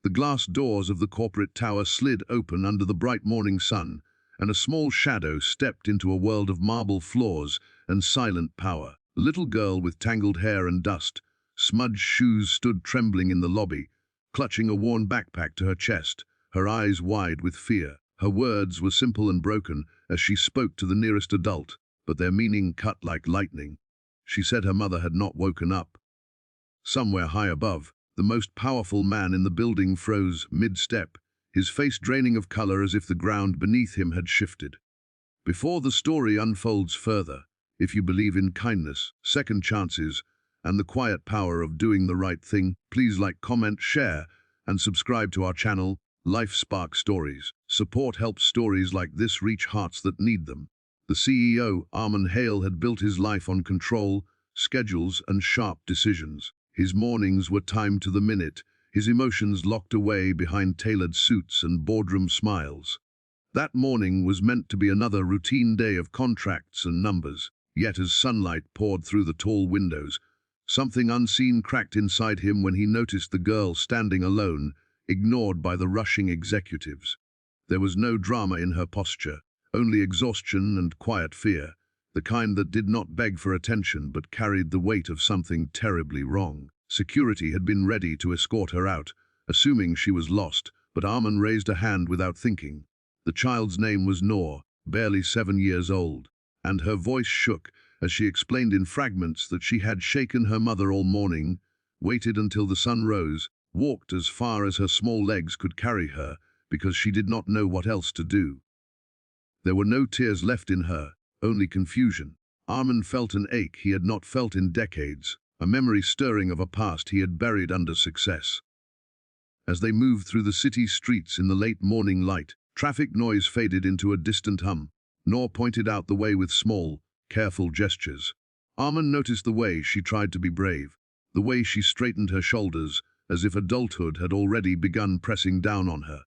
The glass doors of the corporate tower slid open under the bright morning sun, and a small shadow stepped into a world of marble floors and silent power. A little girl with tangled hair and dust, smudged shoes stood trembling in the lobby, clutching a worn backpack to her chest, her eyes wide with fear. Her words were simple and broken as she spoke to the nearest adult, but their meaning cut like lightning. She said her mother had not woken up. Somewhere high above, the most powerful man in the building froze mid-step, his face draining of color as if the ground beneath him had shifted. Before the story unfolds further, if you believe in kindness, second chances, and the quiet power of doing the right thing, please like, comment, share, and subscribe to our channel, Life Spark Stories. Support helps stories like this reach hearts that need them. The CEO, Armand Hale, had built his life on control, schedules, and sharp decisions. His mornings were timed to the minute, his emotions locked away behind tailored suits and boardroom smiles. That morning was meant to be another routine day of contracts and numbers, yet as sunlight poured through the tall windows, something unseen cracked inside him when he noticed the girl standing alone, ignored by the rushing executives. There was no drama in her posture, only exhaustion and quiet fear, the kind that did not beg for attention but carried the weight of something terribly wrong. Security had been ready to escort her out, assuming she was lost, but Armand raised a hand without thinking. The child's name was Noor, barely 7 years old, and her voice shook as she explained in fragments that she had shaken her mother all morning, waited until the sun rose, walked as far as her small legs could carry her because she did not know what else to do. There were no tears left in her, only confusion. Armand felt an ache he had not felt in decades, a memory stirring of a past he had buried under success. As they moved through the city streets in the late morning light, traffic noise faded into a distant hum. Noor pointed out the way with small, careful gestures. Armand noticed the way she tried to be brave, the way she straightened her shoulders, as if adulthood had already begun pressing down on her.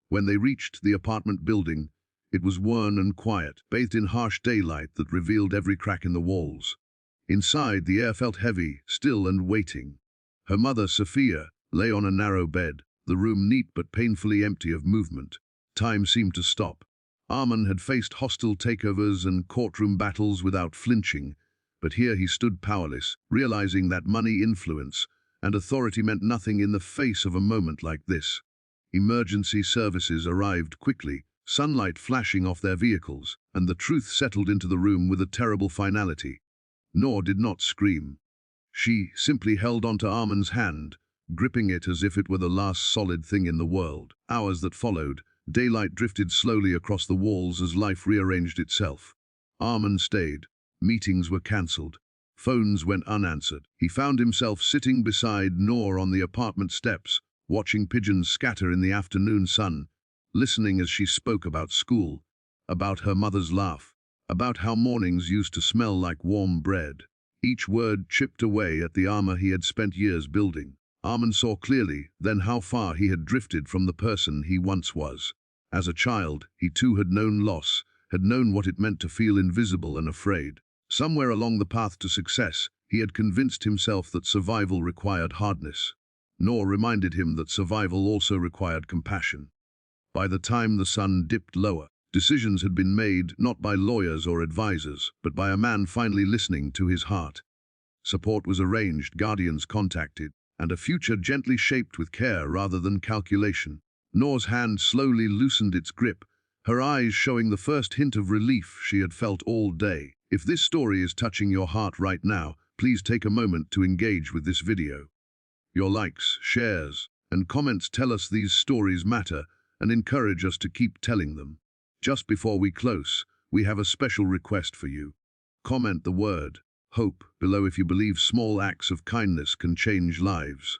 When they reached the apartment building, it was worn and quiet, bathed in harsh daylight that revealed every crack in the walls. Inside, the air felt heavy, still and waiting. Her mother, Sophia, lay on a narrow bed, the room neat but painfully empty of movement. Time seemed to stop. Armand had faced hostile takeovers and courtroom battles without flinching, but here he stood powerless, realizing that money, influence, and authority meant nothing in the face of a moment like this. Emergency services arrived quickly, sunlight flashing off their vehicles, and the truth settled into the room with a terrible finality. Noor did not scream. She simply held onto Armand's hand, gripping it as if it were the last solid thing in the world. Hours that followed, daylight drifted slowly across the walls as life rearranged itself. Armand stayed. Meetings were cancelled. Phones went unanswered. He found himself sitting beside Noor on the apartment steps, watching pigeons scatter in the afternoon sun, listening as she spoke about school, about her mother's laugh, about how mornings used to smell like warm bread. Each word chipped away at the armor he had spent years building. Armand saw clearly then how far he had drifted from the person he once was. As a child, he too had known loss, had known what it meant to feel invisible and afraid. Somewhere along the path to success, he had convinced himself that survival required hardness. Noor reminded him that survival also required compassion. By the time the sun dipped lower, decisions had been made not by lawyers or advisors, but by a man finally listening to his heart. Support was arranged, guardians contacted, and a future gently shaped with care rather than calculation. Noor's hand slowly loosened its grip, her eyes showing the first hint of relief she had felt all day. If this story is touching your heart right now, please take a moment to engage with this video. Your likes, shares, and comments tell us these stories matter and encourage us to keep telling them. Just before we close, we have a special request for you. Comment the word hope below if you believe small acts of kindness can change lives.